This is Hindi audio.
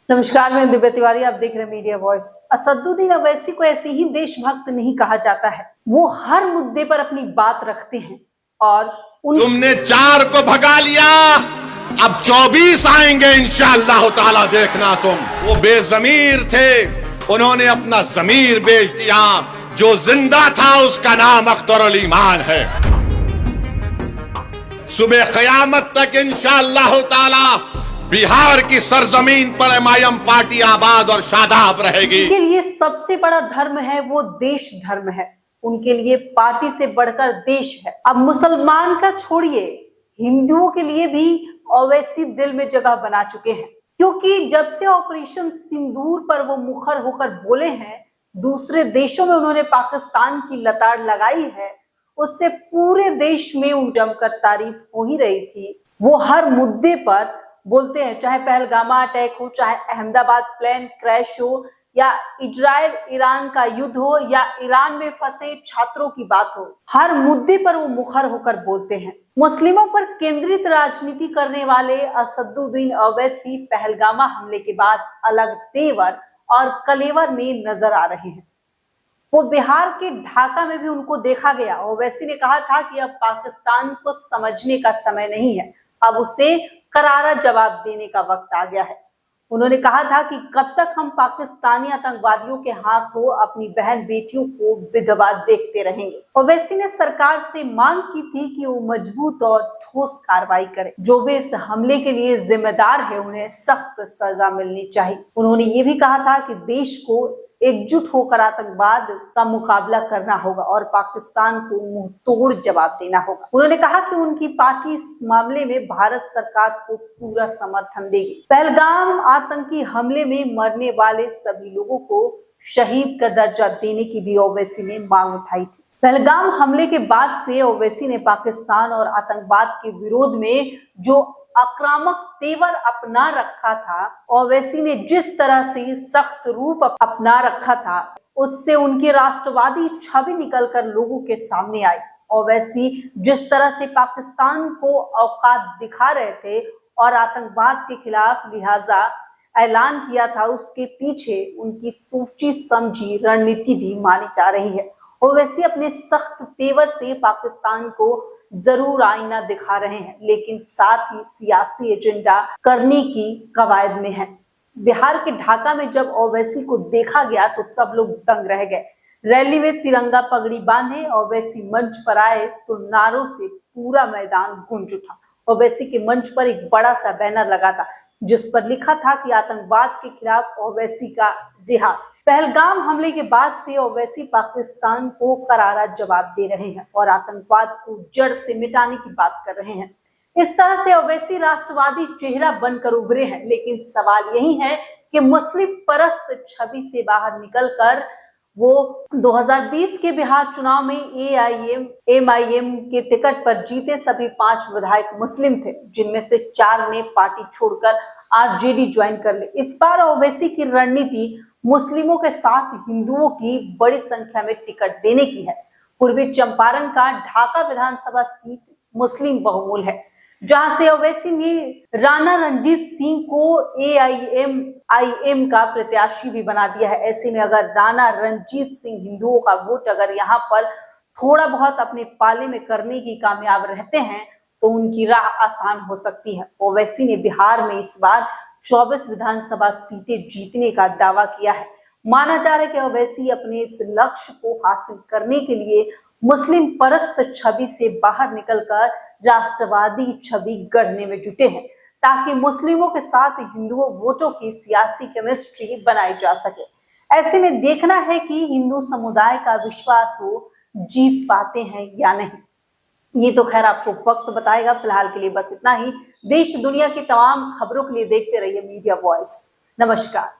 नमस्कार, मैं दिव्या तिवारी, आप देख रहे हैं मीडिया वॉइस। असदुद्दीन अवैसी को ऐसे ही देशभक्त नहीं कहा जाता है। वो हर मुद्दे पर अपनी बात रखते हैं और तुमने 4 को भगा लिया, अब 24 आएंगे इंशाअल्लाह ताला, देखना तुम। वो बेजमीर थे, उन्होंने अपना जमीर बेच दिया। जो जिंदा था उसका नाम अख्तर ईमान है। सुबह क़यामत तक इंशाअल्लाह ताला बिहार की सरजमीन पर एमआईएम पार्टी आबाद और शादाब रहेगी। उनके लिए सबसे बड़ा धर्म है वो देश धर्म है। उनके लिए पार्टी से बढ़कर देश है। अब मुसलमान का छोड़िए, हिंदुओं के लिए भी ओवैसी दिल में जगह बना चुके हैं, क्योंकि जब से ऑपरेशन सिंदूर पर वो मुखर होकर बोले हैं, दूसरे देशों में उन्होंने पाकिस्तान की लताड़ लगाई है, उससे पूरे देश में उन जमकर तारीफ हो ही रही थी। वो हर मुद्दे पर बोलते हैं, चाहे पहलगामा अटैक हो, चाहे अहमदाबाद प्लेन क्रैश हो, या इजराइल ईरान का युद्ध हो, या ईरान में फंसे छात्रों की बात हो, हर मुद्दे पर वो मुखर होकर बोलते हैं। मुस्लिमों पर केंद्रित राजनीति करने वाले असदुद्दीन अवैसी पहलगामा हमले के बाद अलग तेवर और कलेवर में नजर आ रहे हैं। वो बिहार के ढाका में भी उनको देखा गया। ओवैसी ने कहा था कि अब पाकिस्तान को समझने का समय नहीं है, अब उसे करारा जवाब देने का वक्त आ गया है। उन्होंने कहा था कि कब तक हम पाकिस्तानी आतंकवादियों के हाथों अपनी बहन बेटियों को विधवा देखते रहेंगे। ओवैसी ने सरकार से मांग की थी कि वो मजबूत और ठोस कार्रवाई करे। जो भी इस हमले के लिए जिम्मेदार है, उन्हें सख्त सजा मिलनी चाहिए। उन्होंने ये भी कहा था कि देश को एकजुट होकर आतंकवाद का मुकाबला करना होगा और पाकिस्तान को मुंह तोड़ जवाब देना होगा। उन्होंने कहा कि उनकी पार्टी इस मामले में भारत सरकार को पूरा समर्थन देगी। पहलगाम आतंकी हमले में मरने वाले सभी लोगों को शहीद का दर्जा देने की भी ओवैसी ने मांग उठाई थी। पहलगाम हमले के बाद से ओवैसी ने पाकिस्तान और आतंकवाद के विरोध में जो आक्रामक तेवर अपना रखा था, ओवैसी ने जिस तरह से सख्त रूप अपना रखा था, उससे उनकी राष्ट्रवादी छवि निकलकर लोगों के सामने आई। ओवैसी जिस तरह से पाकिस्तान को औकात दिखा रहे थे और आतंकवाद के खिलाफ लिहाजा ऐलान किया था, उसके पीछे उनकी सोची समझी रणनीति भी मानी जा रही है। ओवैसी अपने सख्त तेवर से पाकिस्तान को जरूर आईना दिखा रहे हैं, लेकिन साथ ही सियासी एजेंडा करने की कवायद में है। बिहार के ढाका में जब ओवैसी को देखा गया तो सब लोग दंग रह गए। रैली में तिरंगा पगड़ी बांधे ओवैसी मंच पर आए तो नारों से पूरा मैदान गूंज उठा। ओवैसी के मंच पर एक बड़ा सा बैनर लगा था जिस पर लिखा था कि आतंकवाद के खिलाफ ओवैसी का जिहाद। पहलगाम हमले के बाद से ओवैसी पाकिस्तान को करारा जवाब दे रहे हैं और आतंकवाद को जड़ से मिटाने की बात कर रहे हैं। इस तरह से ओवैसी राष्ट्रवादी चेहरा बनकर उभरे हैं, लेकिन सवाल यही है कि मुस्लिम परस्त छवि से बाहर निकलकर वो 2020 के बिहार चुनाव में एमआईएम के टिकट पर जीते सभी 5 विधायक मुस्लिम थे, जिनमें से 4 ने पार्टी छोड़कर आरजेडी ज्वाइन कर ली। इस बार ओवैसी की रणनीति मुस्लिमों के साथ हिंदुओं की बड़ी संख्या में टिकट देने की है। पूर्वी चंपारण का ढाका विधानसभा सीट मुस्लिम बहुमूल है, जहां से ओवैसी ने राणा रणजीत सिंह को एआईएम का प्रत्याशी भी बना दिया है। ऐसे में अगर राणा रणजीत सिंह हिंदुओं का वोट अगर यहाँ पर थोड़ा बहुत अपने पाले में करने की कामयाब रहते हैं तो उनकी राह आसान हो सकती है। ओवैसी ने बिहार में इस बार 24 विधानसभा सीटें जीतने का दावा किया है। माना जा रहा है कि ओवैसी अपने इस लक्ष्य को हासिल करने के लिए मुस्लिम परस्त छवि से बाहर निकलकर राष्ट्रवादी छवि गढ़ने में जुटे हैं, ताकि मुस्लिमों के साथ हिंदुओं वोटों की सियासी केमिस्ट्री बनाई जा सके। ऐसे में देखना है कि हिंदू समुदाय का विश्वास वो जीत पाते हैं या नहीं। ये तो खैर आपको वक्त बताएगा। फिलहाल के लिए बस इतना ही। देश दुनिया की तमाम खबरों के लिए देखते रहिए मीडिया वॉइस। नमस्कार।